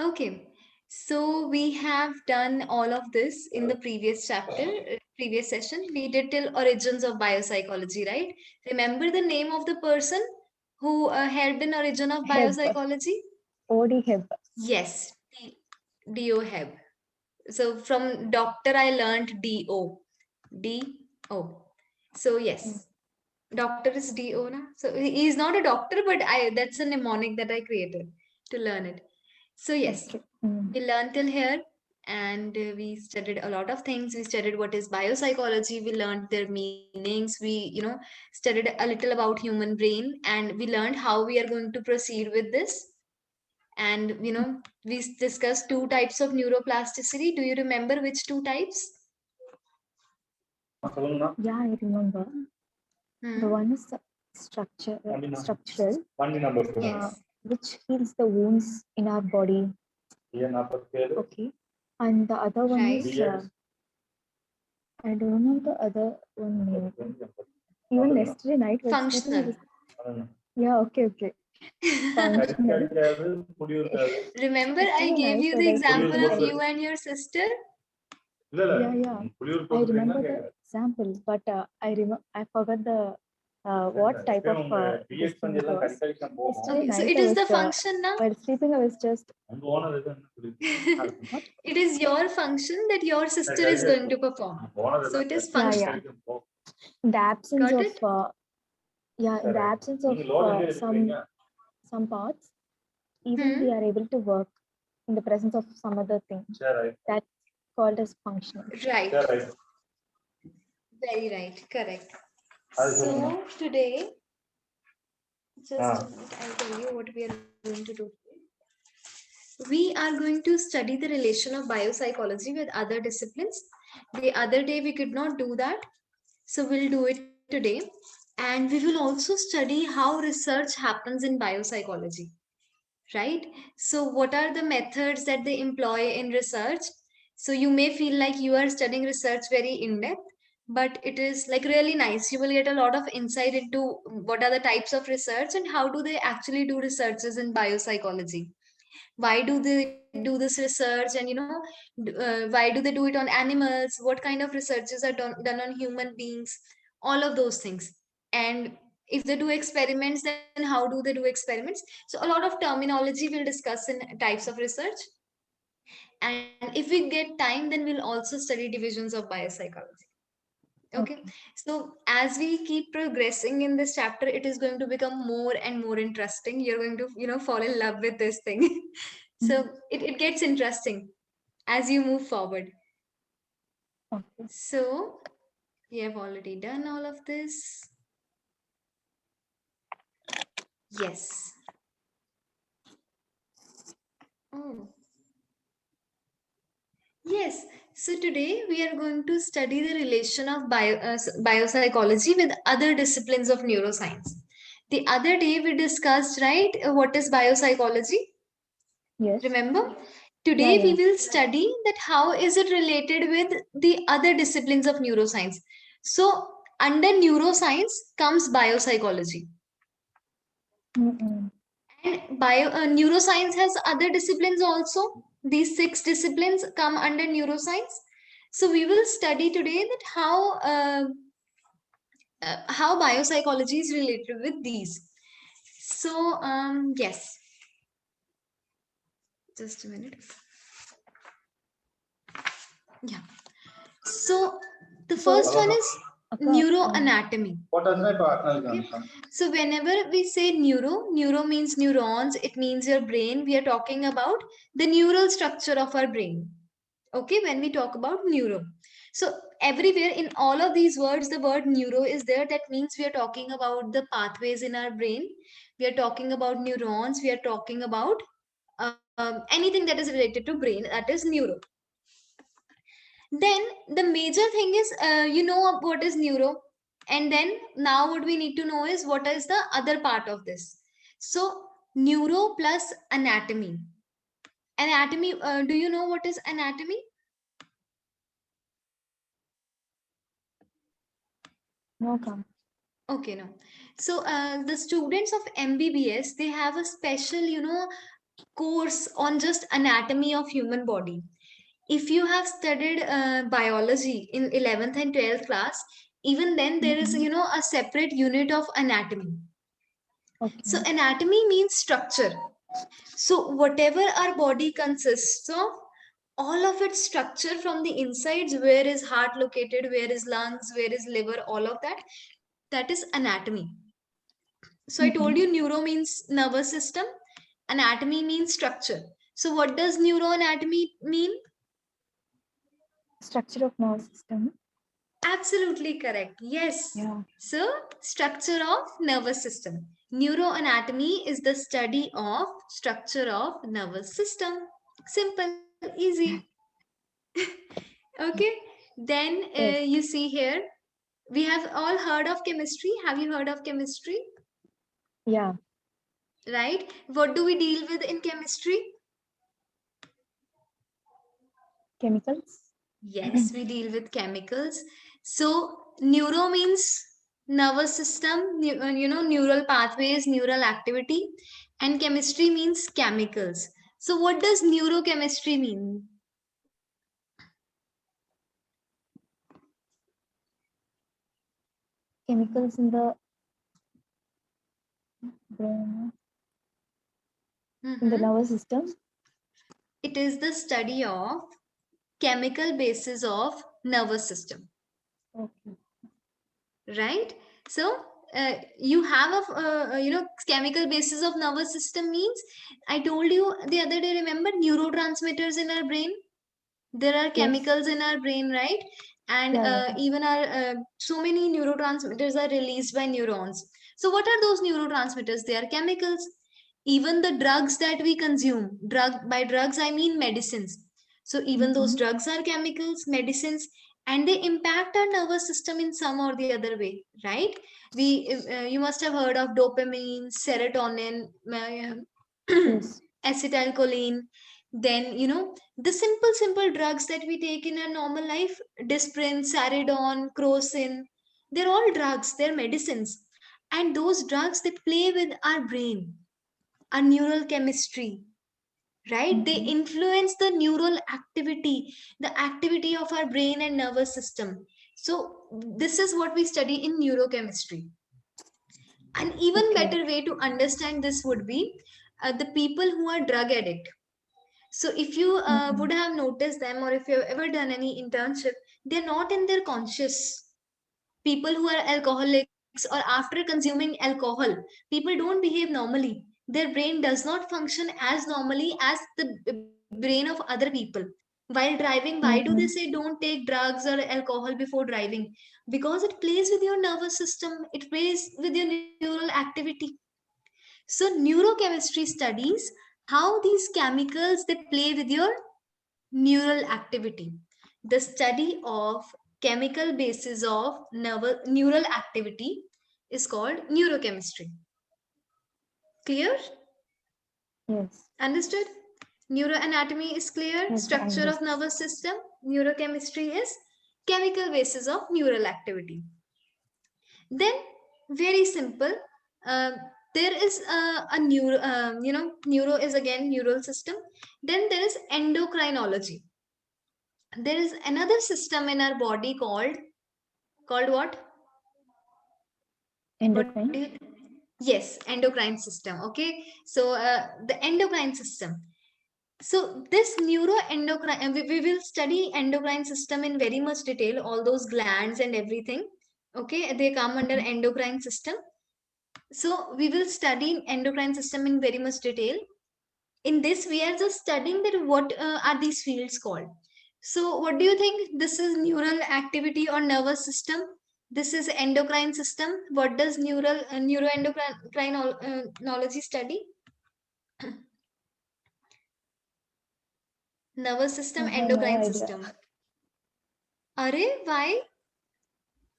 Okay, so we have done all of this in the previous chapter, previous session. We did till origins of biopsychology, right? Remember the name of the person who helped in origin of Heb. biopsychology? OD Heb. Yes, D.O. Heb. So from doctor, I learned D.O. D.O. So yes, doctor is D.O. Na? So he is not a doctor, but that's a mnemonic that I created to learn it. So yes, Okay. we learned till here, and we studied a lot of things. We studied what is biopsychology. We learned their meanings. We, studied a little about human brain, and we learned how we are going to proceed with this. And we discussed two types of neuroplasticity. Do you remember which two types? Yeah, I remember. The one is structural, Yes. which heals the wounds in our body. Okay. And the other one is, Right. I don't know the other one name. Even yesterday night was sleeping. Functional. Yeah, okay. Functional. Remember, I Yesterday gave night you was the I example of sleeping. you and your sister. Yeah. I remember the example, but I forgot the what type of this thing it was. Yesterday Okay, so night it I is was the function now. while sleeping I was just It is your function that your sister is going to perform. So it is yeah. functional. In the absence Got of it? some parts, even we Hmm. are able to work in the presence of some other thing. That's called as functional. Right. Very right. Correct. So today, just a minute, I'll tell you what we are going to do today. We are going to study the relation of biopsychology with other disciplines. The other day we could not do that, so we'll do it today. And we will also study how research happens in biopsychology, right? So, what are the methods that they employ in research? So, you may feel like you are studying research very in depth, but it is like really nice. You will get a lot of insight into what are the types of research and how do they actually do researches in biopsychology. Why do they do this research, and why do they do it on animals? What kind of researches are done on human beings? All of those things. And if they do experiments, then how do they do experiments? So a lot of terminology we'll discuss in types of research. And if we get time, then we'll also study divisions of biopsychology. Okay. Okay. So as we keep progressing in this chapter, it is going to become more and more interesting. You're going to, fall in love with this thing. So it gets interesting as you move forward. Okay. So we have already done all of this. Yes. Oh, yes. So today we are going to study the relation of biopsychology with other disciplines of neuroscience. The other day we discussed, right, what is biopsychology? Yes. Remember? Yeah, Today we yeah. will study that how is it related with the other disciplines of neuroscience. So under neuroscience comes biopsychology. Mm-mm. And neuroscience has other disciplines also. These six disciplines come under neuroscience. So we will study today that how biopsychology is related with these. So yes, just a minute. Yeah. So the first one is neuroanatomy. Okay. So whenever we say neuro means neurons, it means your brain. We are talking about the neural structure of our brain. Okay, when we talk about neuro. So everywhere in all of these words, the word neuro is there. That means we are talking about the pathways in our brain. We are talking about neurons. We are talking about anything that is related to brain, that is neuro. Then the major thing is, what is neuro. And then now what we need to know is what is the other part of this. So neuro plus anatomy. Anatomy, do you know what is anatomy? No come. Okay, no. So the students of MBBS, they have a special, course on just anatomy of human body. If you have studied biology in 11th and 12th class, even then there is, a separate unit of anatomy. Okay. So anatomy means structure. So whatever our body consists of, all of its structure from the insides, where is heart located, where is lungs, where is liver, all of that, that is anatomy. So I told you neuro means nervous system, anatomy means structure. So what does neuroanatomy mean? Structure of nervous system. Absolutely correct. Yes. Yeah. So structure of nervous system. Neuroanatomy is the study of structure of nervous system. Simple, easy. Okay. Then Yes. you see here, we have all heard of chemistry. Have you heard of chemistry? Yeah. Right. What do we deal with in chemistry? Chemicals. Yes, we deal with chemicals. So neuro means nervous system, neural pathways, neural activity, and chemistry means chemicals. So what does neurochemistry mean? Chemicals in the brain, in the nervous system. It is the study of chemical basis of nervous system. Okay. Right? So you have a chemical basis of nervous system means, I told you the other day, remember neurotransmitters in our brain? There are chemicals in our brain, right? And even our so many neurotransmitters are released by neurons. So what are those neurotransmitters? They are chemicals. Even the drugs that we consume, by drugs I mean medicines. So even those drugs are chemicals, medicines, and they impact our nervous system in some or the other way, right? You must have heard of dopamine, serotonin, Yes. acetylcholine. Then the simple drugs that we take in our normal life, Disprin, Saridon, Crocin, they're all drugs, they're medicines. And those drugs, they play with our brain, our neural chemistry, right? They influence the neural activity, the activity of our brain and nervous system. So this is what we study in neurochemistry. An even better way to understand this would be the people who are drug addict. So if you would have noticed them, or if you've ever done any internship, they're not in their conscious. People who are alcoholics, or after consuming alcohol, people don't behave normally. Their brain does not function as normally as the brain of other people. While driving, why do they say don't take drugs or alcohol before driving? Because it plays with your nervous system, it plays with your neural activity. So neurochemistry studies how these chemicals, they play with your neural activity. The study of chemical basis of neural activity is called neurochemistry. Clear? Yes. Understood? Neuroanatomy is clear. Yes, Structure of nervous system. Neurochemistry is chemical basis of neural activity. Then, very simple. Uh, there is a neuro, neuro is again neural system. Then there is endocrinology. There is another system in our body called what? Endocrine. Yes, endocrine system. Okay, so the endocrine system. So this neuroendocrine, we will study endocrine system in very much detail, all those glands and everything. Okay, they come under endocrine system. So we will study endocrine system in very much detail. In this, we are just studying that what are these fields called. So what do you think? This is neural activity or nervous system. This is endocrine system. What does neuroendocrinology study? Nervous system, endocrine system. Are why?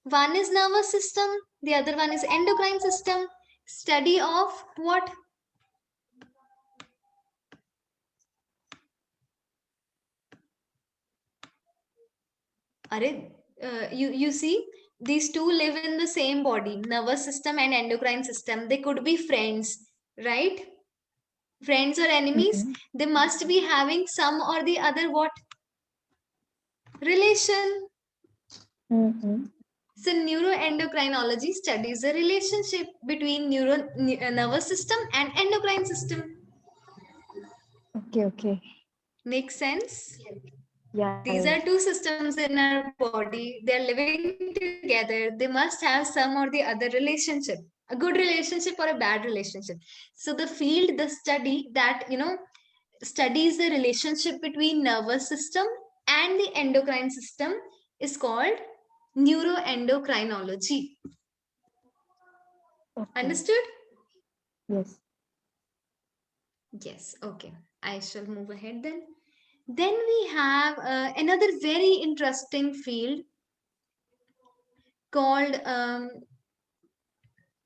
One is nervous system, the other one is endocrine system. Study of what? You see, these two live in the same body, nervous system and endocrine system. They could be friends, right? friends or enemies, they must be having some or the other what? Relation. So neuroendocrinology studies the relationship between nervous system and endocrine system. Okay. Makes sense? Yeah. These are two systems in our body. They're living together. They must have some or the other relationship, a good relationship or a bad relationship. So the field, the study that, studies the relationship between nervous system and the endocrine system is called neuroendocrinology. Okay. Understood? Yes. Yes. Okay. I shall move ahead then. Then we have another very interesting field called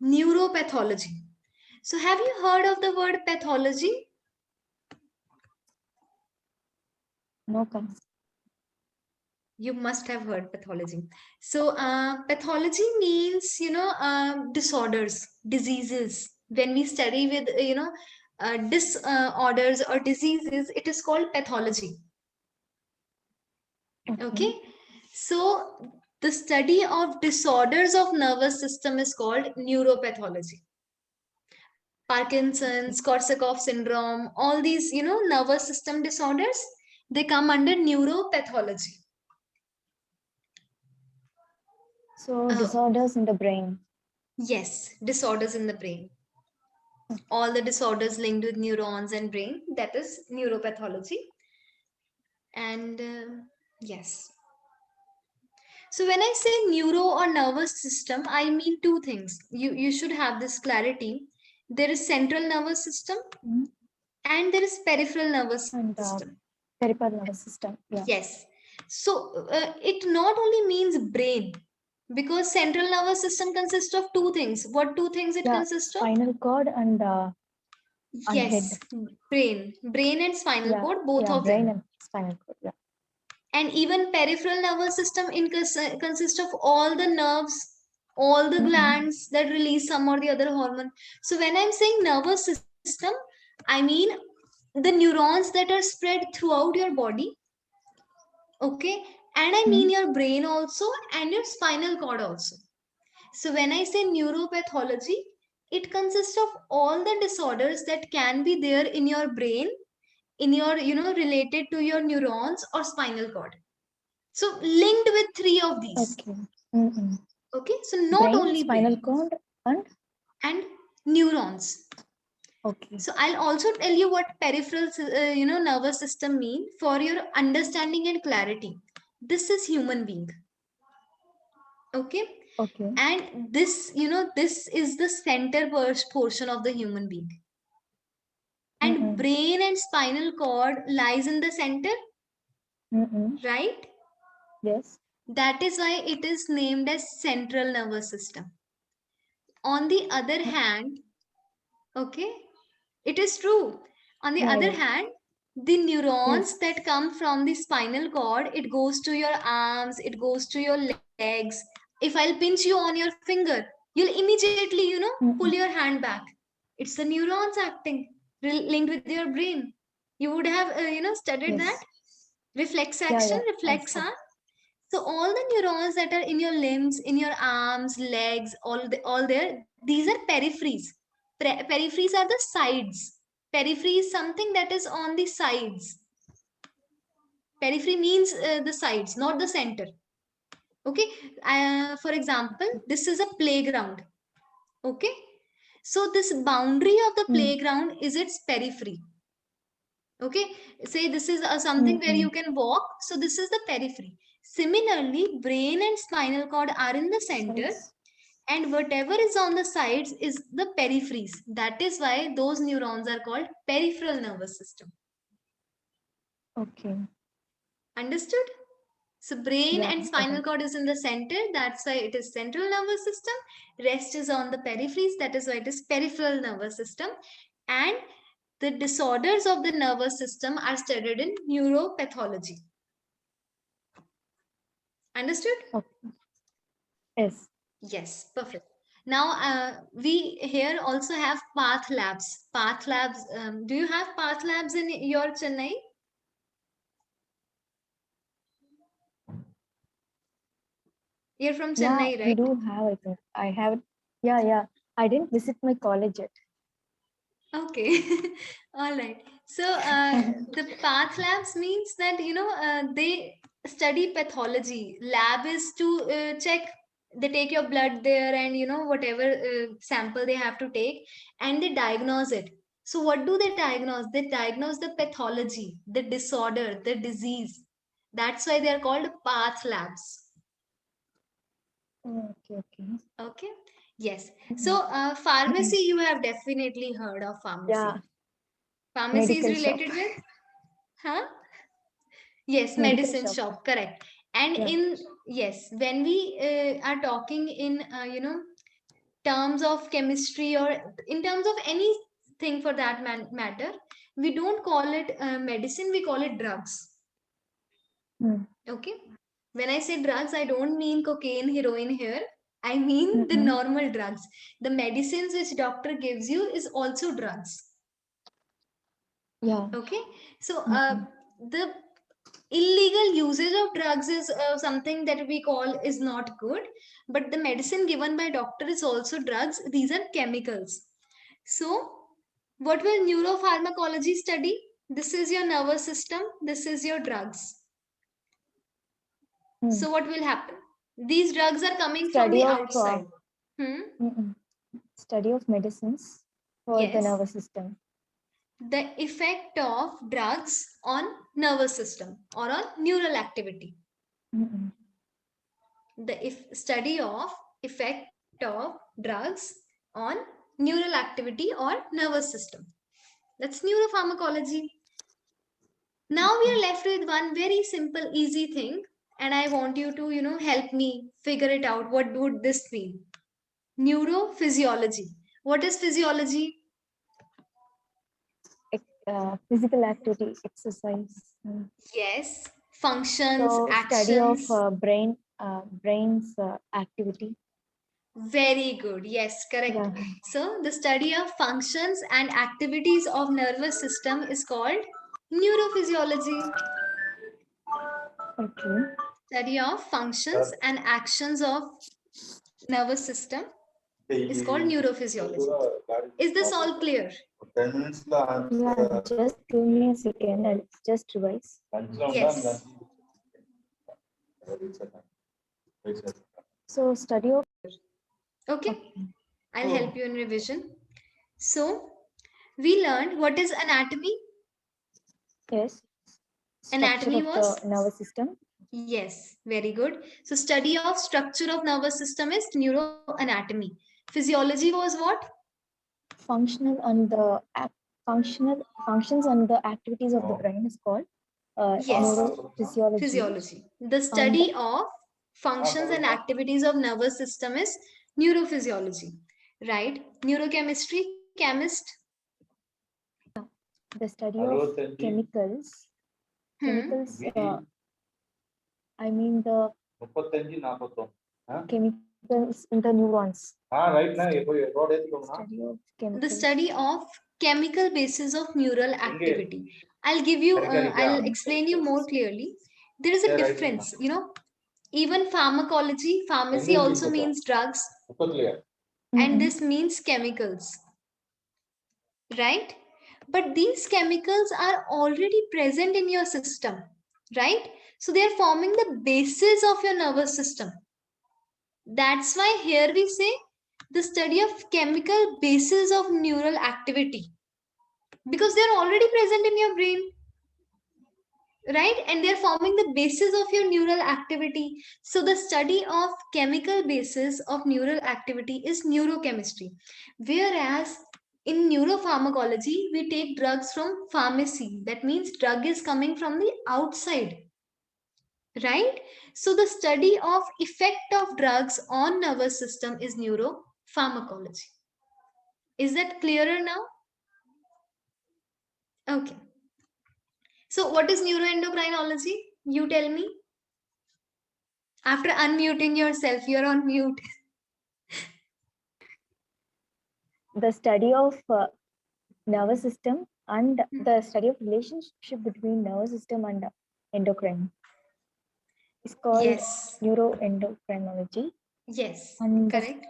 neuropathology. So have you heard of the word pathology? No. You must have heard pathology. So pathology means, disorders, diseases. When we study with, disorders or diseases, it is called pathology. Okay. So the study of disorders of nervous system is called neuropathology. Parkinson's, Korsakoff syndrome, all these, nervous system disorders, they come under neuropathology. So disorders in the brain. Yes, disorders in the brain. All the disorders linked with neurons and brain, that is neuropathology. And yes. So when I say neuro or nervous system, I mean two things. You should have this clarity. There is central nervous system and there is peripheral nervous system. Peripheral nervous system. Yeah. Yes. So it not only means brain, because central nervous system consists of two things. What two things it consists of? Spinal cord and yes, head. Brain and spinal cord, both of brain them. And spinal cord. Yeah. And even peripheral nervous system consists of all the nerves, all the glands that release some or the other hormone. So when I'm saying nervous system, I mean the neurons that are spread throughout your body. Okay. And I mean your brain also and your spinal cord also. So when I say neuropathology, it consists of all the disorders that can be there in your brain, in your, related to your neurons or spinal cord. So linked with three of these. Okay. Okay. So not brain, only spinal brain, cord and neurons. Okay. So I'll also tell you what peripheral, nervous system mean for your understanding and clarity. This is human being. Okay. And this, this is the center portion of the human being. And brain and spinal cord lies in the center. Right? Yes. That is why it is named as central nervous system. On the other hand, okay, it is true. On the other hand, the neurons that come from the spinal cord, it goes to your arms, it goes to your legs. If I'll pinch you on your finger, you'll immediately, pull your hand back. It's the neurons acting, linked with your brain. You would have, studied that. Reflex action, reflex arm. So all the neurons that are in your limbs, in your arms, legs, all there, these are peripheries. Peripheries are the sides. Periphery is something that is on the sides. Periphery means the sides, not the center. Okay. For example, this is a playground. Okay. So this boundary of the playground is its periphery. Okay. Say this is something where you can walk. So this is the periphery. Similarly, brain and spinal cord are in the center. And whatever is on the sides is the peripheries. That is why those neurons are called peripheral nervous system. Okay. Understood? So brain and spinal cord is in the center. That's why it is central nervous system. Rest is on the peripheries. That is why it is peripheral nervous system. And the disorders of the nervous system are studied in neuropathology. Understood? Okay. Yes. Yes, perfect. Now, we here also have path labs. Path labs. Do you have path labs in your Chennai? You're from Yeah, Chennai, we right? do have, I think. I have, yeah. I didn't visit my college yet. Okay, all right. So the path labs means that they study pathology. Lab is to check. They take your blood there and whatever sample they have to take, and they diagnose it. So what do they diagnose? They diagnose the pathology, the disorder, the disease. That's why they are called path labs. Okay. Okay. Yes. So pharmacy, you have definitely heard of pharmacy. Yeah. Pharmacy is Medical shop. related with, huh? Yes, Medical medicine shop. shop, correct. And Yeah. yes, when we are talking in, terms of chemistry or in terms of anything for that matter, we don't call it medicine, we call it drugs. Okay. When I say drugs, I don't mean cocaine, heroin here. I mean the normal drugs. The medicines which doctor gives you is also drugs. Yeah. Okay. So the illegal usage of drugs is something that we call is not good, but the medicine given by doctor is also drugs. These are chemicals. So what will neuropharmacology study? This is your nervous system, this is your drugs. So what will happen? These drugs are coming from the outside. Study of medicines for the nervous system. The effect of drugs on nervous system or on neural activity. The study of effect of drugs on neural activity or nervous system. That's neuropharmacology. Now we are left with one very simple, easy thing, and I want you to, help me figure it out. What would this mean? Neurophysiology. What is physiology? Physical activity, exercise. Yes, functions, So actions. study of brain's activity. Very good. Yes, correct. Yeah. So the study of functions and activities of nervous system is called neurophysiology. Okay. Study of functions and actions of nervous system is called neurophysiology. Is this all clear? 10 minutes. Yeah, just give me a second. I'll just revise. Yes. So study of. Okay. I'll help you in revision. So we learned what is anatomy. Yes. Anatomy was the nervous system. Yes, very good. So study of structure of nervous system is neuroanatomy. Physiology was what? Functional and the functions and the activities of the brain is called Yes, neurophysiology. physiology. The study of functions and activities of nervous system is neurophysiology, right? Neurochemistry, chemist. The study of chemicals. Chemicals. I mean the chemicals in the neurons. The study of chemical basis of neural activity. I'll give you, I'll explain you more clearly. There is a difference, even pharmacology, pharmacy also means drugs, and this means chemicals, right? But these chemicals are already present in your system, right? So they are forming the basis of your nervous system. That's why here we say the study of chemical basis of neural activity, because they're already present in your brain, right? And they're forming the basis of your neural activity. So the study of chemical basis of neural activity is neurochemistry. Whereas in neuropharmacology, we take drugs from pharmacy. That means drug is coming from the outside, right? So the study of effect of drugs on nervous system is neuropharmacology. Is that clearer now? Okay. So what is neuroendocrinology? You tell me. After unmuting yourself, you're on mute. the study of nervous system and the study of relationship between nervous system and endocrine. It's called Yes. neuroendocrinology. Yes. And Correct.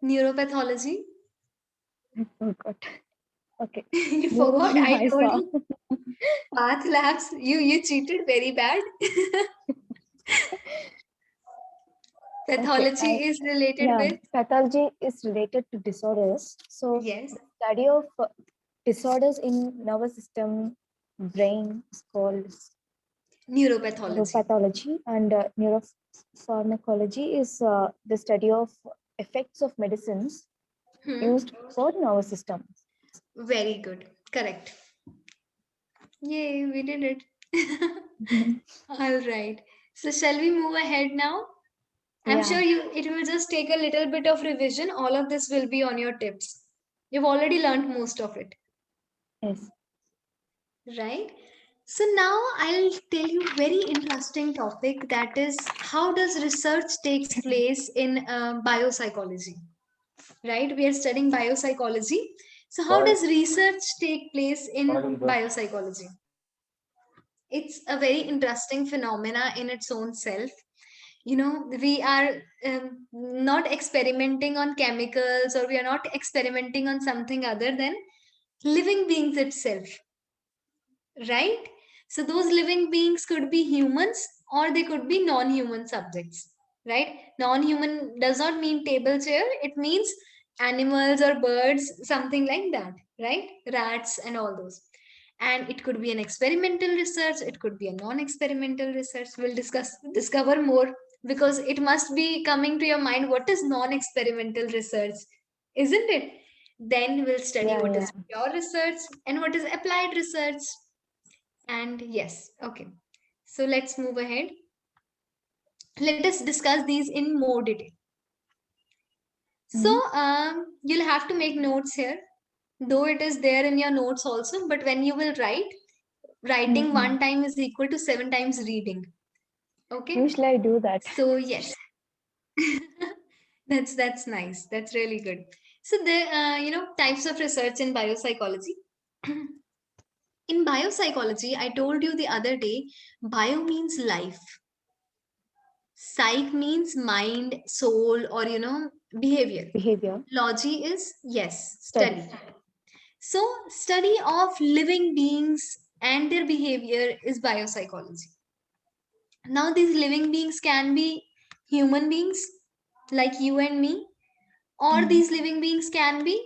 Neuropathology. I forgot. Okay. You forgot. I I told saw. you. Path labs. You cheated very bad. Pathology Okay, is related with. pathology is related to disorders. So Yes. study of disorders in nervous system, brain is called Neuropathology. neuropathology, and neuropharmacology is the study of effects of medicines used for nervous system. Very good. Correct. Yay, we did it. All right. So shall we move ahead now? I'm Yeah. sure it will just take a little bit of revision. All of this will be on your tips. You've already learned most of it. Yes. Right? So now I'll tell you very interesting topic, that is how does research takes place in biopsychology. Right? We are studying biopsychology. So how does research take place in biopsychology? It's a very interesting phenomena in its own self. We are not experimenting on chemicals, or we are not experimenting on something other than living beings itself, right? So those living beings could be humans, or they could be non-human subjects, right? Non-human does not mean table chair, it means animals or birds, something like that, right? Rats and all those. And it could be an experimental research, it could be a non-experimental research. We'll discover more, because it must be coming to your mind, what is non-experimental research, isn't it? Then we'll study what is pure research and what is applied research. And yes, okay. So let's move ahead. Let us discuss these in more detail. So you'll have to make notes here, though it is there in your notes also, but when you will write, writing one time is equal to 7 times reading. Okay. Usually I do that. So yes, that's nice. That's really good. So the types of research in biopsychology. In biopsychology, I told you the other day, bio means life. Psych means mind, soul, or behavior. Logy is, yes, study. So study of living beings and their behavior is biopsychology. Now these living beings can be human beings like you and me, or these living beings can be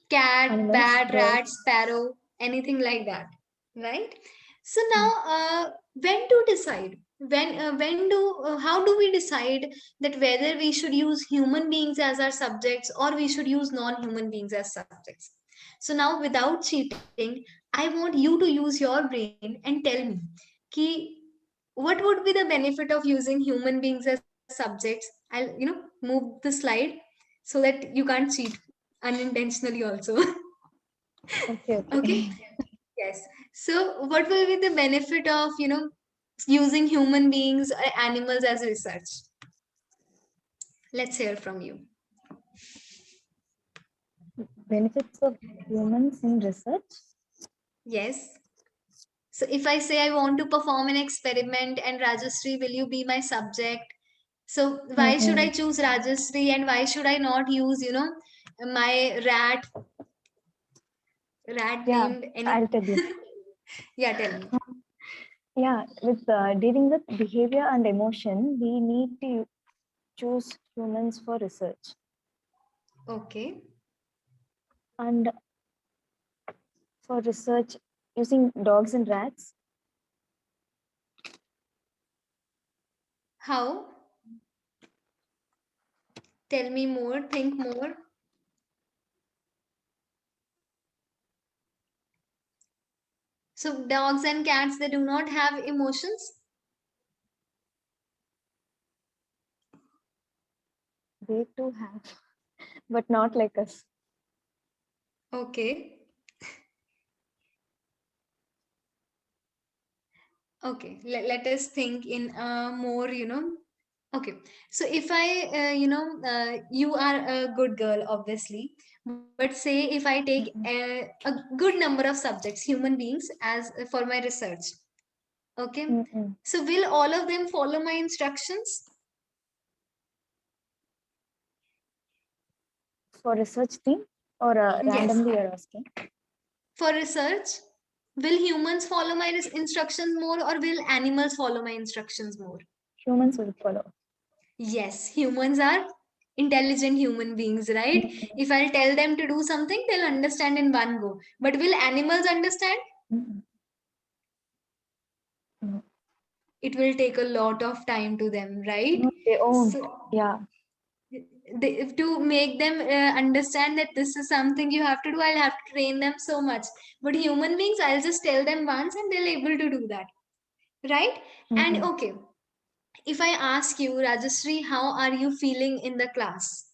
cat, Animals, bat, dogs. rat, sparrow, anything like that, right? So now when to decide, how do we decide that whether we should use human beings as our subjects, or we should use non-human beings as subjects? So now, without cheating, I want you to use your brain and tell me ki, what would be the benefit of using human beings as subjects. I'll move the slide so that you can't cheat unintentionally also. Okay. Yes. So what will be the benefit of using human beings or animals as research? Let's hear from you. Benefits of humans in research? Yes. So if I say I want to perform an experiment and Rajashree, will you be my subject? So why should I choose Rajashree, and why should I not use my rat named any? I'll tell you. Yeah, tell me. With dealing with behavior and emotion, we need to choose humans for research. Okay. And for research, using dogs and rats. How? Tell me more, think more. So dogs and cats, they do not have emotions? They too have, but not like us. Okay. Okay, let us think in a more, Okay, so if I, you are a good girl, obviously, but say if I take a good number of subjects, human beings, as for my research, okay, so will all of them follow my instructions? For research thing or Yes. randomly you're asking? For research, will humans follow my instructions more, or will animals follow my instructions more? Humans will follow. Yes, humans are intelligent human beings, right? If I'll tell them to do something, they'll understand in one go. But will animals understand? No. It will take a lot of time to them, right? No, they won't. So, Yeah. to make them understand that this is something you have to do, I'll have to train them so much. But human beings, I'll just tell them once and they'll able to do that, right? And okay, if I ask you, Rajashree, how are you feeling in the class?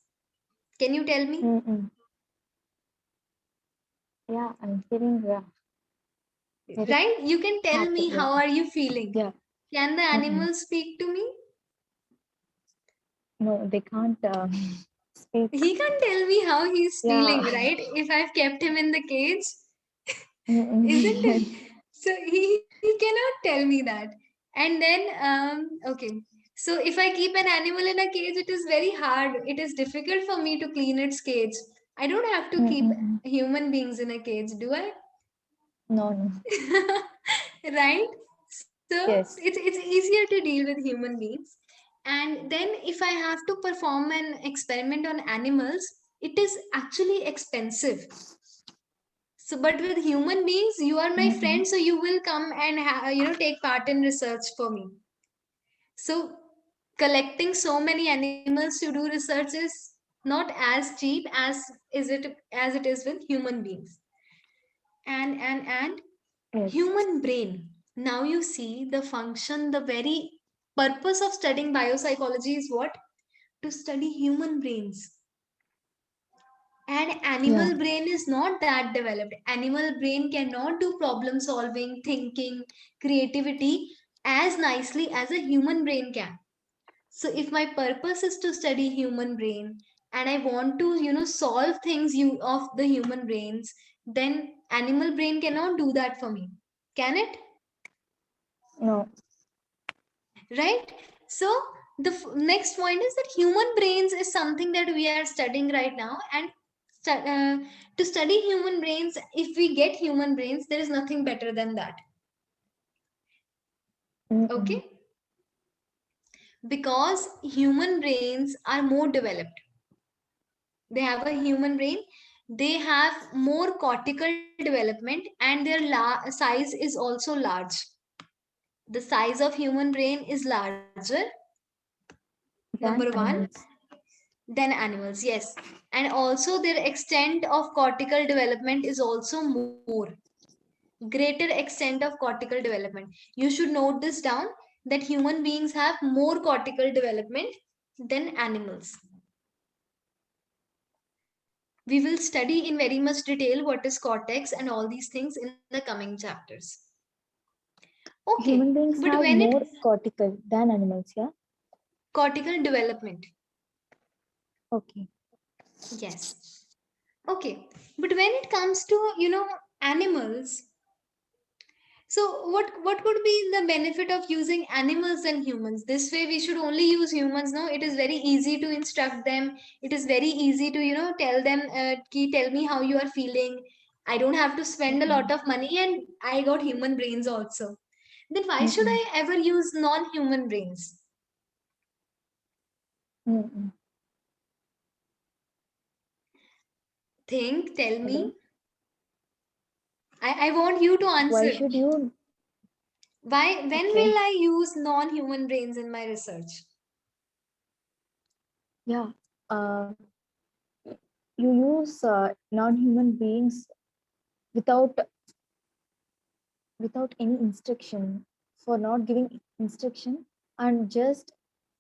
Can you tell me? Yeah, I'm feeling Right? You can tell happy, me how are you feeling. Yeah. Can the animals speak to me? No, they can't speak. He can't tell me how he's Yeah. feeling, right? If I've kept him in the cage, isn't it? So he cannot tell me that. And then okay. So if I keep an animal in a cage, it is very hard. It is difficult for me to clean its cage. I don't have to keep human beings in a cage, do I? No. Right? So Yes. it's easier to deal with human beings. And then if I have to perform an experiment on animals, it is actually expensive. So, but with human beings, you are my friend, so you will come and take part in research for me. So, collecting so many animals to do research is not as cheap as it is with human beings. And Yes. human brain. Now you see the function, the very purpose of studying biopsychology is what? To study human brains. And animal brain is not that developed. Animal brain cannot do problem solving, thinking, creativity as nicely as a human brain can. So if my purpose is to study human brain and I want to, solve things of the human brains, then animal brain cannot do that for me. Can it? No. Right? So the next point is that human brains is something that we are studying right now. And to study human brains, if we get human brains, there is nothing better than that. Okay? Because human brains are more developed. They have a human brain, they have more cortical development, and their size is also large. The size of human brain is larger, number one, than animals, yes. And also their extent of cortical development is also more, greater extent of cortical development. You should note this down, that human beings have more cortical development than animals. We will study in very much detail what is cortex and all these things in the coming chapters. Okay, human beings but have when more cortical than animals, yeah? Cortical development. Okay. Yes. Okay, but when it comes to, animals, so what would be the benefit of using animals and humans? This way we should only use humans. No, it is very easy to instruct them. It is very easy to tell them, tell me how you are feeling. I don't have to spend a lot of money, and I got human brains also. Then why should I ever use non-human brains? Think, tell me. I want you to answer. Why should you? When will I use non-human brains in my research? Yeah. You use non-human beings without any instruction, for not giving instruction and just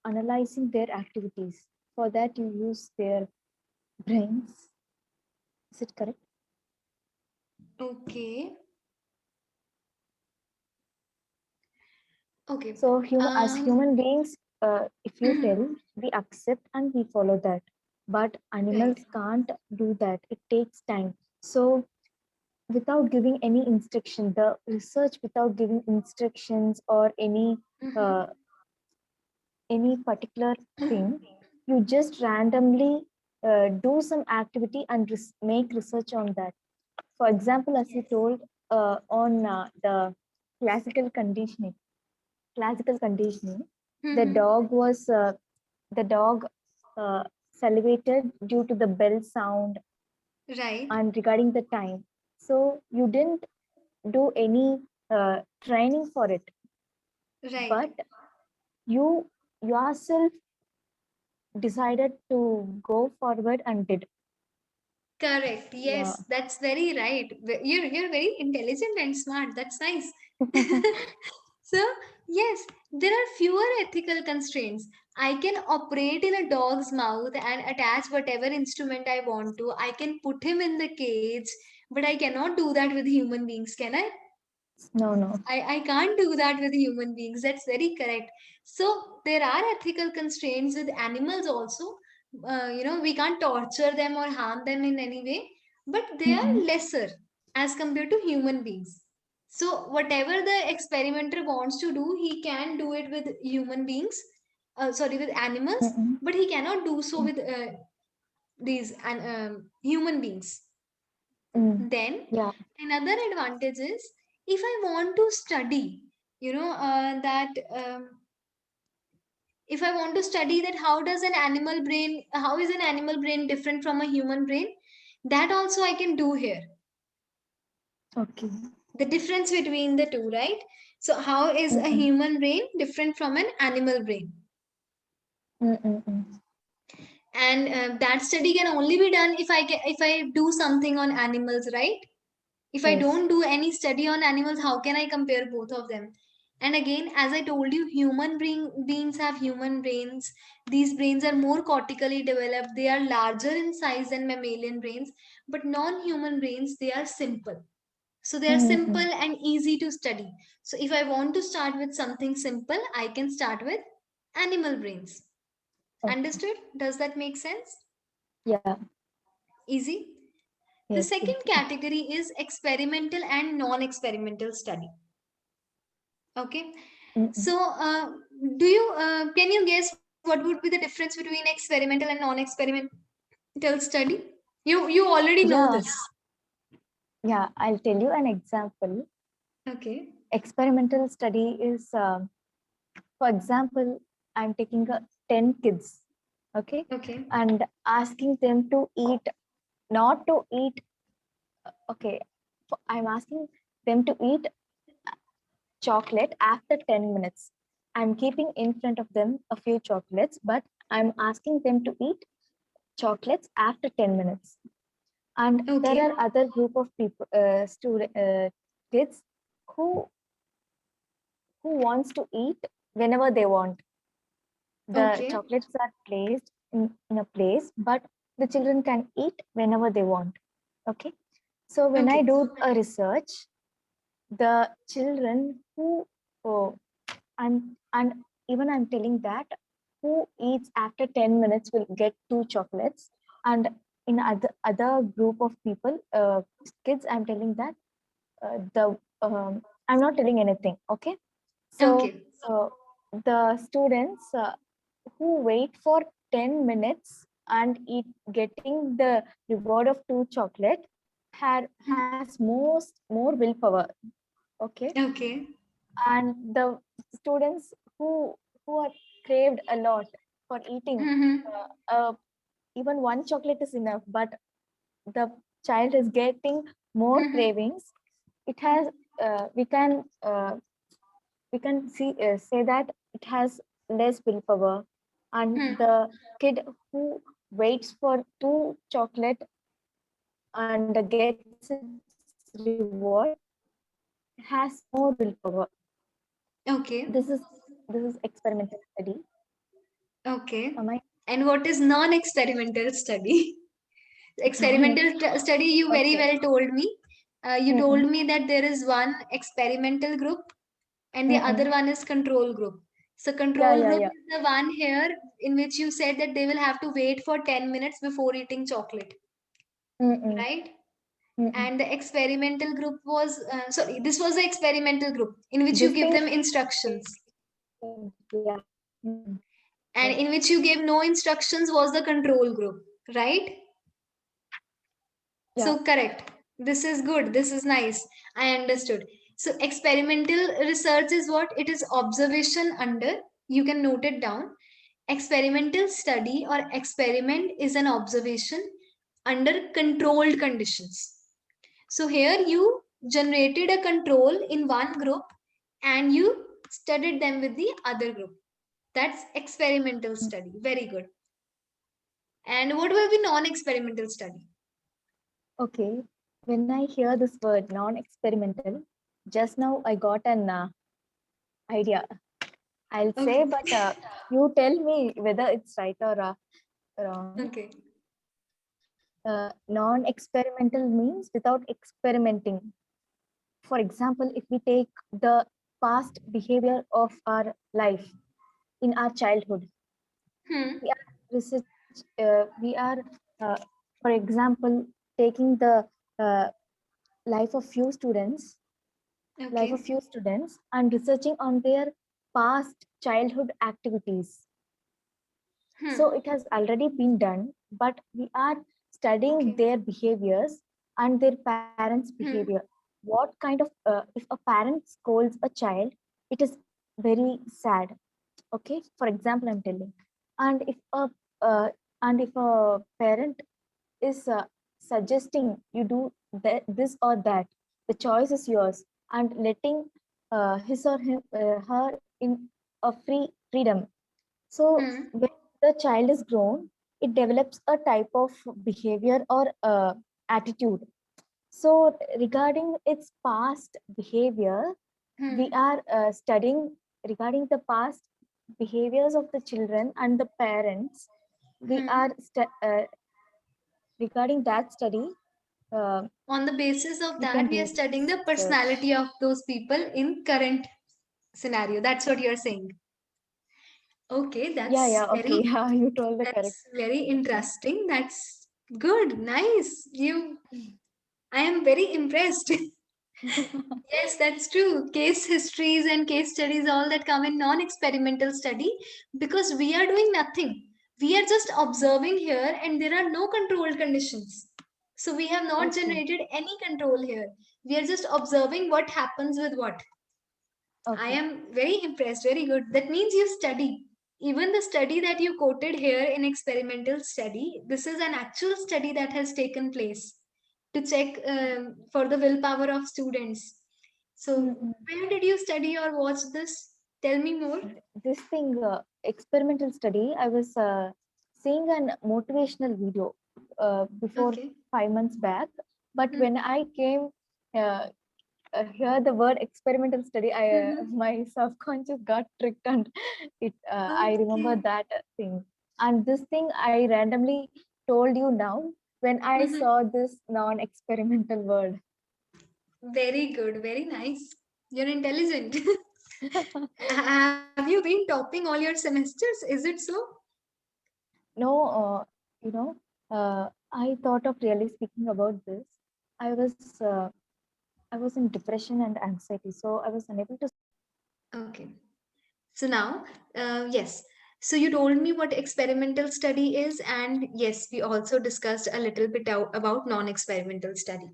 analyzing their activities. For that you use their brains. Is it correct? Okay. Okay. So as human beings, if you tell, we accept and we follow that. But animals can't do that. It takes time. So without giving any instruction, the research without giving instructions or Mhm. any particular thing, you just randomly do some activity and make research on that. For example, as you told, on the classical conditioning, classical conditioning, the Mhm. dog was the dog salivated due to the bell sound Right. and regarding the time. So you didn't do any training for it, Right. but you yourself decided to go forward and did. Correct. Yeah. Yes, that's very right. You're very intelligent and smart. That's nice. So, yes, there are fewer ethical constraints. I can operate in a dog's mouth and attach whatever instrument I want to. I can put him in the cage, but I cannot do that with human beings, can I? No, no. I can't do that with human beings. That's very correct. So there are ethical constraints with animals also. We can't torture them or harm them in any way, but they are Mm-mm. lesser as compared to human beings. So whatever the experimenter wants to do, he can do it with human beings, sorry, with animals, Mm-mm. but he cannot do so Mm. with these human beings. Mm. Then Yeah. another advantage is if I want to study, that if I want to study that how is an animal brain different from a human brain, that also I can do here. Okay. The difference between the two, right? So how is a Mm-mm. human brain different from an animal brain? Mm-mm. And that study can only be done if I do something on animals, right? If I Yes. don't do any study on animals, how can I compare both of them? And again, as I told you, beings have human brains. These brains are more cortically developed. They are larger in size than mammalian brains, but non-human brains, they are simple. So they are simple Mm-mm. and easy to study. So if I want to start with something simple, I can start with animal brains. Okay. Understood? Does that make sense? Yeah. Easy? The Yes. second Easy. category is experimental and non-experimental study. Okay. Mm-mm. So, do you can you guess what would be the difference between experimental and non-experimental study? You already know Yeah. this. Yeah. I'll tell you an example. Okay. Experimental study is, for example, I'm taking 10 kids, okay, Okay. and asking them to eat, not to eat, okay, I'm asking them to eat chocolate after 10 minutes. I'm keeping in front of them a few chocolates, but I'm asking them to eat chocolates after 10 minutes. And there Okay. are other group of people, kids who wants to eat whenever they want. The Okay. chocolates are placed in a place, but the children can eat whenever they want. Okay. So when I Okay. do a research, the children who, oh, and even I'm telling that who eats after 10 minutes will get two chocolates. And in other group of people, kids, I'm telling that the I'm not telling anything. Okay. So Okay. the students who wait for 10 minutes and eat getting the reward of two chocolate has more willpower. Okay. Okay. And the students who are craved a lot for eating, Mm-hmm. even one chocolate is enough, but the child is getting more Mm-hmm. cravings. It has we can see say that it has less willpower. And Hmm. the kid who waits for two chocolate and gets its reward has more willpower. Okay. This is experimental study. Okay. Am I And what is non-experimental study? Experimental study, you very okay? well told me. You told Mm-mm. me that there is one experimental group and the other Mm-mm. one is control group. So control yeah, group yeah. is the one here in which you said that they will have to wait for 10 minutes before eating chocolate, Mm-mm, right? mm-mm. And the experimental group was, sorry, this was the experimental group in which you This give thing, them instructions. yeah. Mm-mm. And Yes. in which you gave no instructions was the control group, right? Yeah. So correct. This is good. This is nice. I understood. So experimental research is what? It is observation under. You can note it down. Experimental study or experiment is an observation under controlled conditions. So here you generated a control in one group and you studied them with the other group. That's experimental Mm. study. Very good. And what will be non-experimental study? Okay. When I hear this word non-experimental, just now I got an idea. I'll say, Okay. but you tell me whether it's right or wrong. Okay. Non-experimental means without experimenting. For example, if we take the past behavior of our life in our childhood, Hmm. we are research. We are, uh, for example, taking the uh, life of few students, Okay. and researching on their past childhood activities. Hmm. So it has already been done, but we are studying Okay. their behaviors and their parents' behavior. Hmm. What kind of, if a parent scolds a child, it is very sad. Okay, for example, I'm telling. And if a uh, parent is suggesting you do this or that, the choice is yours, and letting his or her in a freedom. So Hmm. when the child is grown, it develops a type of behavior or attitude. So regarding its past behavior, we Hmm. are studying regarding the past behaviors of the children and the parents. We Hmm. are regarding that study. Uh, On the basis of we that, can we are studying the research. personality of those people in current scenario. That's what you're saying. Okay, Yeah, yeah, okay, yeah, you told the correct that's very thing. interesting. That's good. Nice. I am very impressed. Yes, that's true. Case histories and case studies, all that come in non experimental study because we are doing nothing. We are just observing here and there are no controlled conditions. So we have not Okay, generated any control here. We are just observing what happens with what. I okay, am very impressed. Very good. That means you study. Even the study that you quoted here in experimental study, this is an actual study that has taken place to check for the willpower of students. So, mm-mm. where did you study or watch this? Tell me more. This thing, experimental study, I was seeing an motivational video before Okay. 5 months back. But Hmm. when I came uh, hear the word experimental study, my subconscious got tricked, and it I remember Okay. that thing. And this thing I randomly told you now when I Mhm. saw this non-experimental word. Very good. Very nice. You're intelligent. Have you been topping all your semesters? Is it so? No, you know, I thought of really speaking about this. I was uh, I was in depression and anxiety, so I was unable to. Okay. So now, yes. So you told me what experimental study is, and yes, we also discussed a little bit about non-experimental study.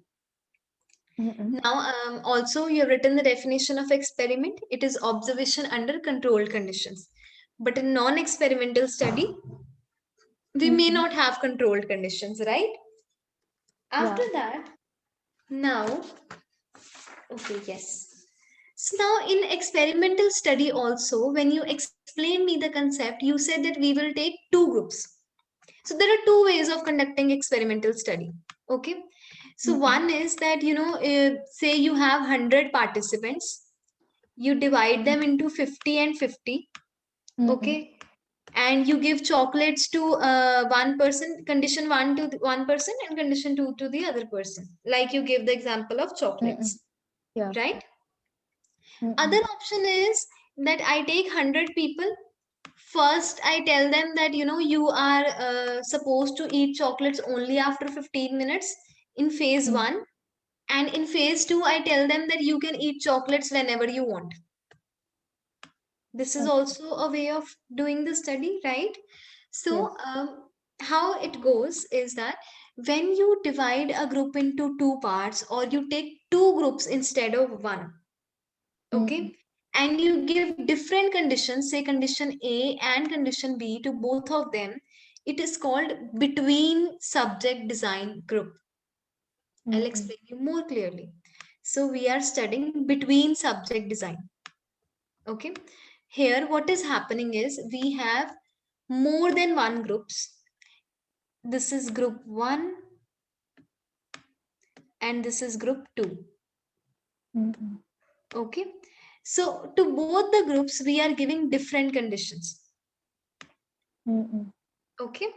Mm-mm, Now, also you have written the definition of experiment. It is observation under controlled conditions. But in non-experimental study, we may mm-mm. not have controlled conditions, right? After Yeah. that, now, okay, yes. So now in experimental study also, when you explained me the concept, you said that we will take two groups. So there are two ways of conducting experimental study. Okay. So Mm-mm, one is that, say you have 100 participants, you divide them into 50 and 50. mm-mm, Okay. And you give chocolates to one person, condition one to one person, and condition two to the other person. Like you give the example of mm-mm. chocolates, Yeah. right? Other Mm-mm, option is that I take 100 people. First, I tell them that, you are supposed to eat chocolates only after 15 minutes in phase 1. And in phase 2, I tell them that you can eat chocolates whenever you want. This is Okay. also a way of doing the study, right? So, Yes. how it goes is that when you divide a group into two parts, or you take two groups instead of one, okay, and you give different conditions, say condition A and condition B to both of them, it is called between subject design group. I'll explain you more clearly. So we are studying between subject design. Okay. Here, what is happening is we have more than one groups. This is group 1 and this is group 2. Okay. So to both the groups, we are giving different conditions. Okay.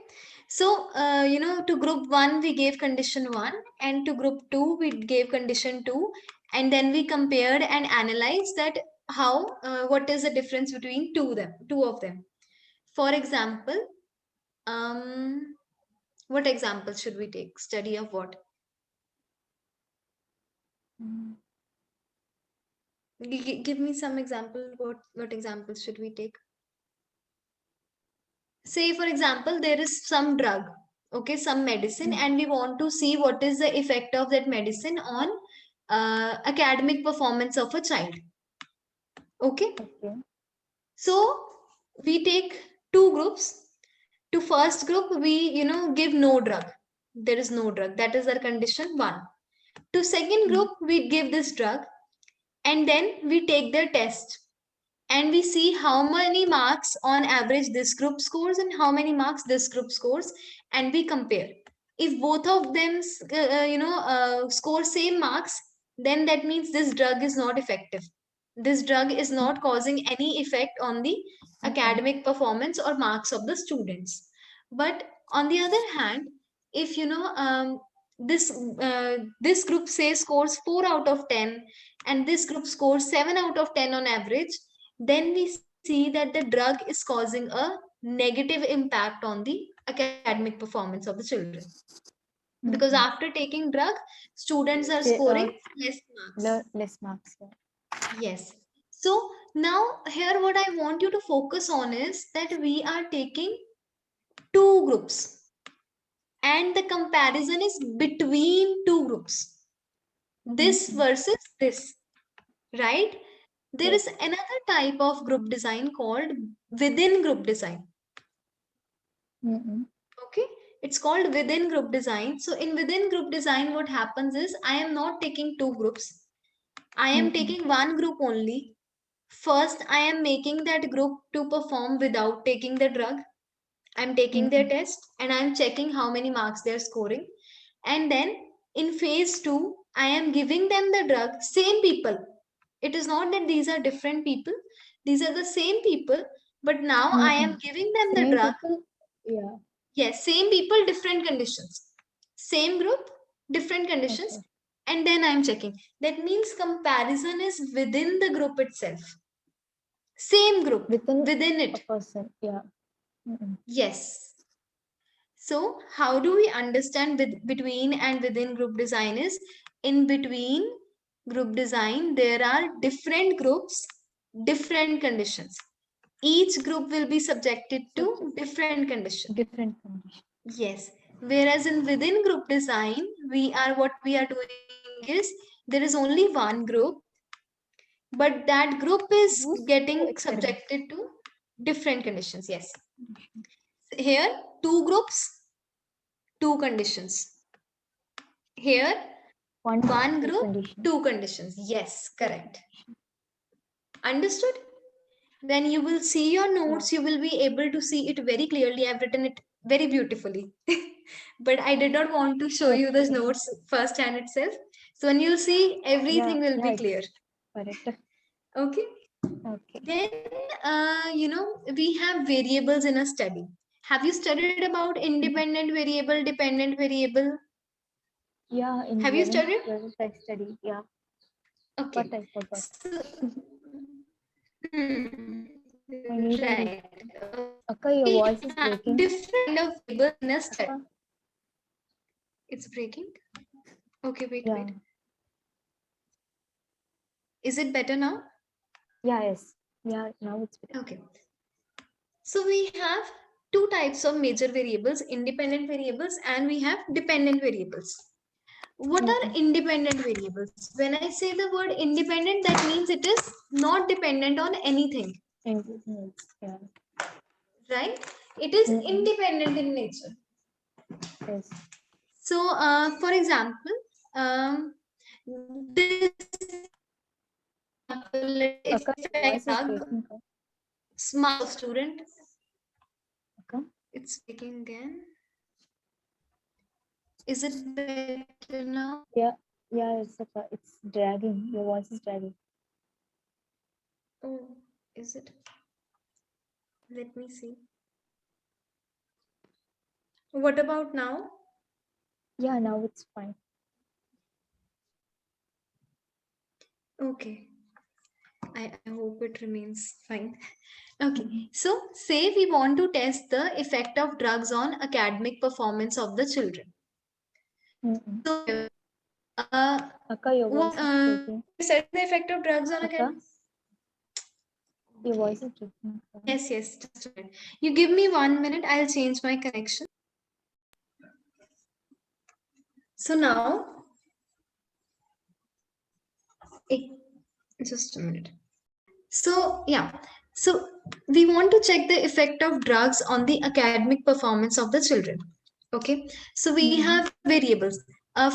So, to group 1, we gave condition 1, and to group 2, we gave condition 2. And then we compared and analyzed that what is the difference between two of them. For example, what example should we take? Study of what? Give me some example. What examples should we take? Say, for example, there is some drug, okay, some medicine, and we want to see what is the effect of that medicine on academic performance of a child. Okay. So we take two groups. To first group, we give no drug. There is no drug. That is our condition 1. To second group, we give this drug, and then we take their test, and we see how many marks on average this group scores and how many marks this group scores, and we compare. If both of them score same marks, then that means this drug is not effective. This drug is not causing any effect on the academic performance or marks of the students. But on the other hand, if this group say scores 4 out of 10, and this group scores 7 out of 10 on average, then we see that the drug is causing a negative impact on the academic performance of the children. Because after taking drug, students are scoring less marks. Less marks. Yes. So now here what I want you to focus on is that we are taking two groups, and the comparison is between two groups. This versus this, right? There is another type of group design called within group design. Okay, it's called within group design. So in within group design, what happens is I am not taking two groups. I am taking one group only. First, I am making that group to perform without taking the drug. I'm taking their test and I'm checking how many marks they're scoring. And then in phase 2, I am giving them the drug, same people. It is not that these are different people. These are the same people, but now I am giving them the drug. Yeah. Yes, same people, different conditions. Same group, different conditions. And then I'm checking. That means comparison is within the group itself. Same group, within it. Person. Yeah. Yes. So how do we understand between and within group design is, in between group design, there are different groups, different conditions. Each group will be subjected to different conditions. Yes. Whereas in within group design, what we are doing is there is only one group, but that group is getting subjected to different conditions. Yes. Here, two groups, two conditions. Here, one group, two conditions. Yes, correct. Understood? Then you will see your notes. You will be able to see it very clearly. I've written it very beautifully. But I did not want to show you the notes firsthand itself. So when you see, everything will be clear. Okay. Then, we have variables in a study. Have you studied about independent variable, dependent variable? Yeah. Have you studied? I studied. Yeah. Okay. But I forgot. I need a Right. Akka, your We voice is have breaking. different kind of variables in a study. Akka? It's breaking. Okay, wait, Yeah. wait. Is it better now? Yeah, yes. Yeah, now it's better. Okay. So we have two types of major variables, independent variables, and we have dependent variables. What are independent variables? When I say the word independent, that means it is not dependent on anything, Yeah. right? It is independent in nature. Yes. So, for example, this Akka, if your I voice is hug breaking. Akka. smart student, Akka? it's speaking again. Is it better now? Yeah, yeah, it's Akka. It's dragging. Your voice is dragging. Oh, is it? Let me see. What about now? Yeah, now it's fine. Okay. I hope it remains fine. Okay. So, say we want to test the effect of drugs on academic performance of the children. So, Akka, your voice is breaking. study the effect of drugs on Akka? academic. Your voice is breaking. Yes, yes. Just a minute. You give me 1 minute. I'll change my connection. So now, just a minute. So yeah, so we want to check the effect of drugs on the academic performance of the children. Okay, so we have variables.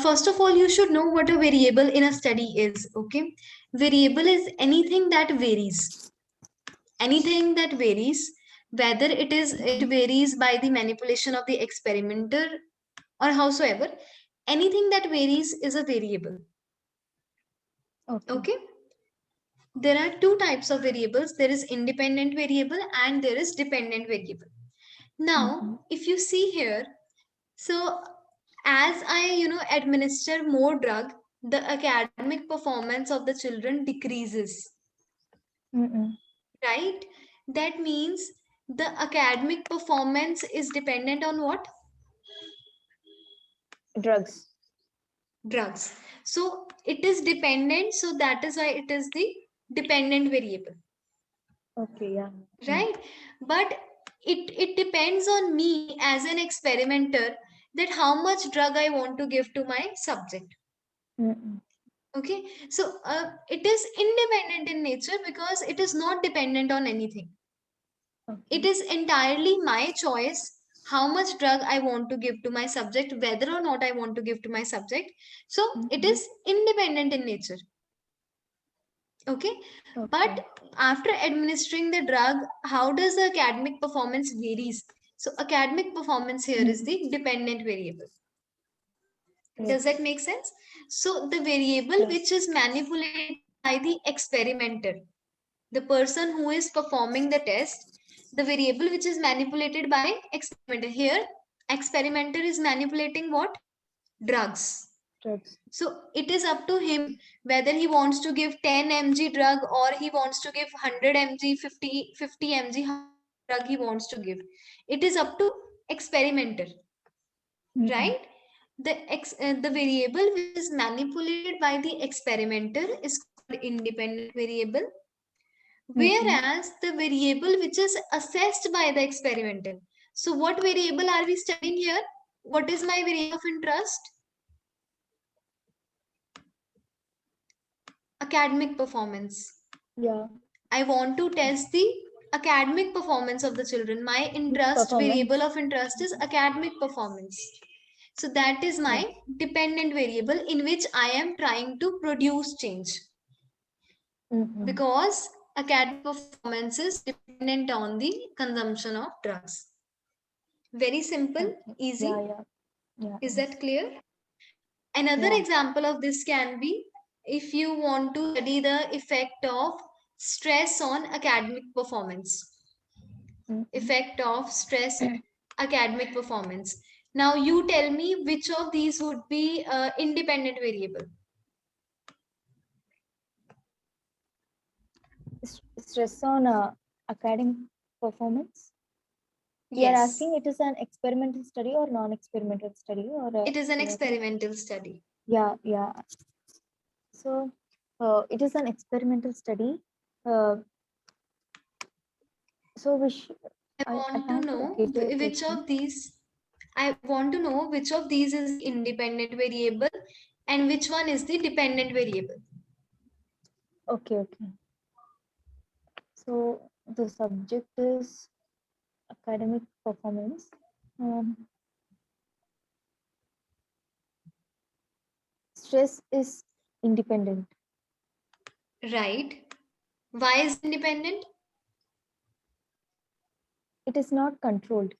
First of all, you should know what a variable in a study is. Okay, variable is anything that varies. Anything that varies, whether it varies by the manipulation of the experimenter or howsoever, anything that varies is a variable. Okay. There are two types of variables. There is independent variable and there is dependent variable. Now, if you see here, so as I administer more drug, the academic performance of the children decreases, right? That means the academic performance is dependent on what? Drugs. Drugs. So it is dependent, so that is why it is the dependent variable. Okay, yeah. Right? But it depends on me as an experimenter that how much drug I want to give to my subject. Okay, so it is independent in nature because it is not dependent on anything. It is entirely my choice how much drug I want to give to my subject, whether or not I want to give to my subject. So it is independent in nature. Okay, but after administering the drug, how does the academic performance varies? So academic performance here is the dependent variable. Does that make sense? So the variable which is manipulated by the experimenter, the person who is performing the test, the variable which is manipulated by experimenter. Here experimenter is manipulating what? Drugs. So it is up to him whether he wants to give 10 mg drug or he wants to give 100 mg, 50 mg drug he wants to give. It is up to experimenter, right? The variable which is manipulated by the experimenter is called independent variable, whereas the variable which is assessed by the experimenter. So what variable are we studying here? What is my variable of interest? Academic performance. Yeah. I want to test the academic performance of the children. My interest, variable of interest is academic performance. So that is my dependent variable in which I am trying to produce change. Because academic performance is dependent on the consumption of drugs. Very simple, easy. Is that clear? Another example of this can be if you want to study the effect of stress on academic performance. Effect of stress academic performance. Now you tell me which of these would be independent variable. stress on academic performance? You are Yes, asking it is an experimental study or non-experimental study, or it is an what? experimental study. Yeah, yeah. So it is an experimental study. Uh, so I I want to can't know get your which question. of these, I want to know which of these is the independent variable and which one is the dependent variable. Okay, okay. So the subject is academic performance. Um, stress is independent. Right. Why is independent? It is not controlled.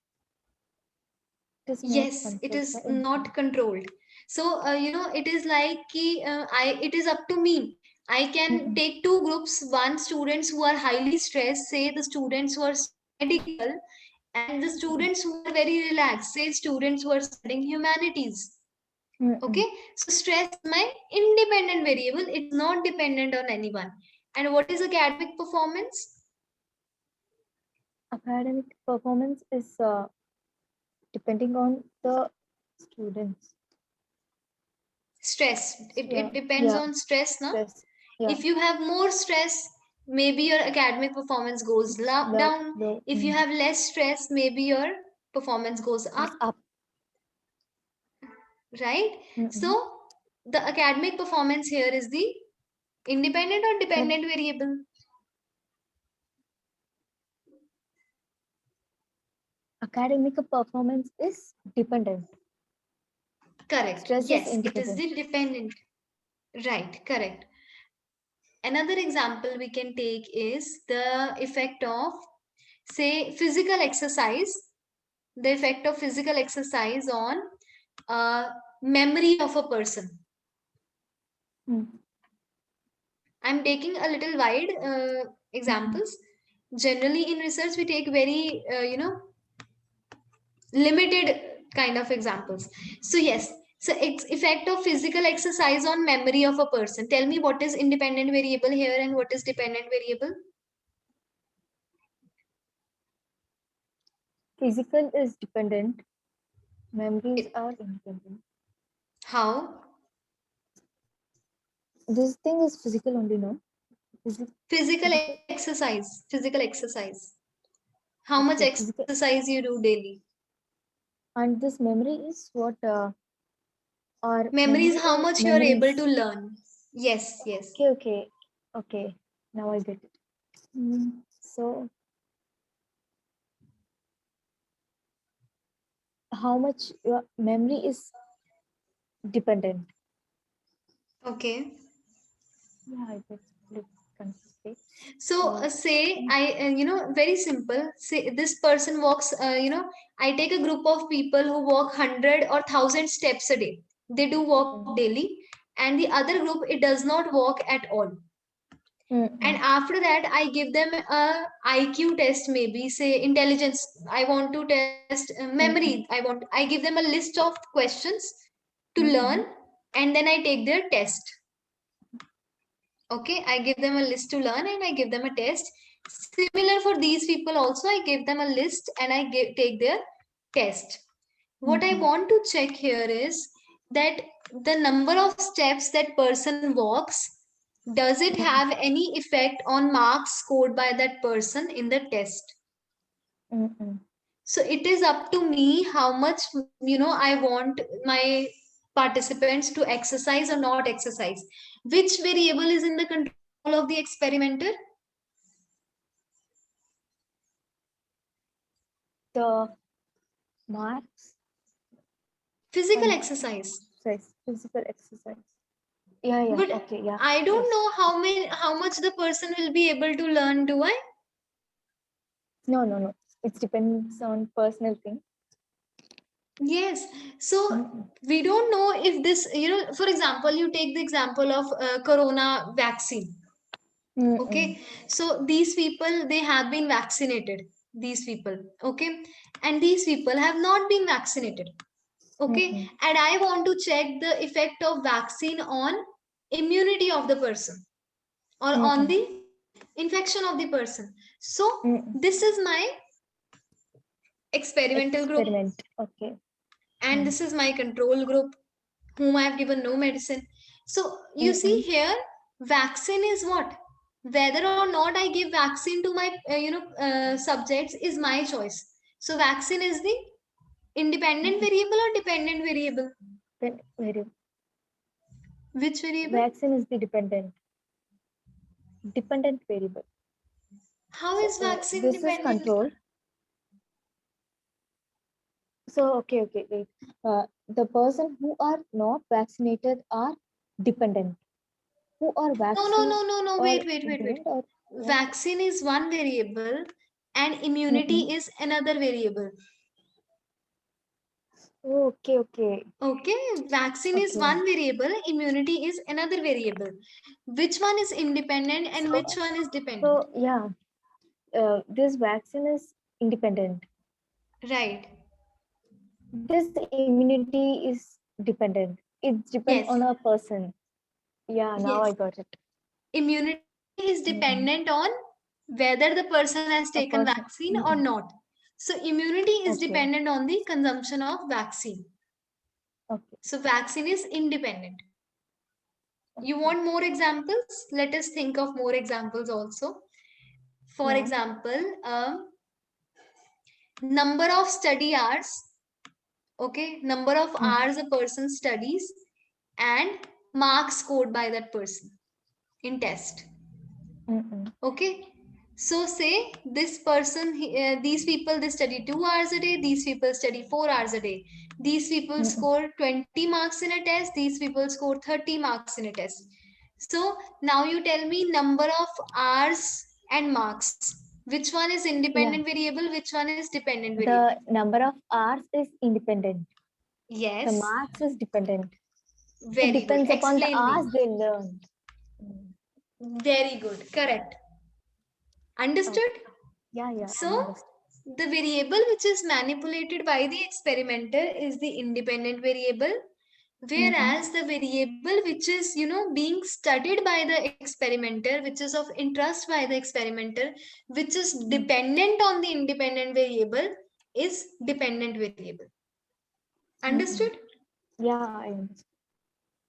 It is not Yes, it controlled by is anything. not controlled. So, it is like it is up to me. I can Mm-mm. take two groups, one students who are highly stressed, say the students who are medical, and the students who are very relaxed, say students who are studying humanities. Mm-mm. Okay, so stress is my independent variable, it's not dependent on anyone. And what is academic performance? Academic performance is depending on the students. Stress. Yeah, It depends yeah, on stress, no? stress. Yeah, If you have more stress, maybe your academic performance goes it's down. low. If you have less stress, maybe your performance goes up, It's up. right? So Mm-mm. the academic performance here is the independent or But dependent variable? academic performance is dependent. Correct. Stress is Yes, it is independent. the dependent. Right, correct. Another example we can take is the effect of, say, physical exercise, the effect of physical exercise on memory of a person. Mm. I'm taking a little wide examples. Generally, in research, we take very, limited kind of examples. So, yes, so effect of physical exercise on memory of a person. Tell me what is independent variable here and what is dependent variable? Physical is dependent. Memories It, are independent. how? This thing is physical only, no? Physical Physical. exercise. Physical exercise. How much Okay, physical. exercise you do daily? And this memory is what? Or Memory memory is how or much you are able to memories? learn. Yes, yes. Okay, okay, okay. Now I get it. So, how much your memory is dependent? Okay. Yeah, I get it. Confused. So Uh, say very simple. Say this person walks. I take a group of people who walk 100 or 1,000 steps a day. They do walk daily, and the other group it does not walk at all. And after that, I give them a IQ test, maybe say intelligence. I want to test memory. I give them a list of questions to learn, and then I take their test. Okay, I give them a list to learn and I give them a test. Similar for these people also, I give them a list and take their test. What I want to check here is that the number of steps that person walks, does it have any effect on marks scored by that person in the test? So it is up to me how much I want my participants to exercise or not exercise. Which variable is in the control of the experimenter? the marks Physical and exercise. physical exercise. Yeah, yeah. But Okay, yeah. I don't Yes. know how much the person will be able to learn, do I? No, no, no. It depends on personal thing. Yes. So we don't know if this, for example, you take the example of corona vaccine. Okay. So these people, they have been vaccinated. These people. Okay. And these people have not been vaccinated. Okay. And I want to check the effect of vaccine on immunity of the person or on the infection of the person. So Mm. this is my experimental group, Experiment. Okay. and this is my control group, whom I have given no medicine. So you see Mm-mm. here, vaccine is what? Whether or not I give vaccine to my subjects is my choice. So vaccine is the independent variable or dependent variable? Then Which variable? vaccine is the dependent variable. How So is vaccine this is dependent? control. So okay, wait. The person who are not vaccinated are dependent. Who are vaccinated No. or Wait. independent or what? Vaccine is one variable and Mm-mm. immunity is another variable. Oh, okay. Okay, vaccine is Okay. one variable, immunity is another variable. Which one is independent and So, which one is dependent? so yeah, this vaccine is independent. Right. This immunity is dependent. It depends Yes. on a person. Yeah, now Yes. I got it. Immunity is Mm-mm. dependent on whether the person has A taken person. vaccine or Mm-mm. not. So immunity is Okay. dependent on the consumption of vaccine. Okay. So vaccine is independent. You Okay. want more examples? Let us think of more examples also. For Yeah. example, number of study hours. Okay, number of Mm. hours a person studies and marks scored by that person in test. Mm-mm. Okay, so say this person, these people, they study 2 hours a day, these people study 4 hours a day. These people Mm-mm. score 20 marks in a test, these people score 30 marks in a test. So now you tell me number of hours and marks. Which one is Yeah. independent variable? Which one is dependent variable? The number of hours is independent. The Yes, marks is dependent. It very good. depends upon the Explain me. hours they learn. Mm. Very good. Correct. Okay. Understood? Yeah, I So, understand. the variable which is manipulated by the experimenter is the independent variable, Mm-mm. whereas the variable which is, being studied by the experimenter, which is of interest by the experimenter, which is dependent on the independent variable, is dependent variable. Mm-mm. Understood? Yeah, I understand.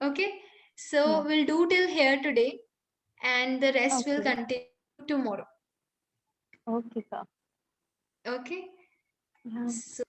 Okay. Yeah. So, we'll do till here today, and the rest will Okay. continue tomorrow. Okay, sir. Okay. Yeah. So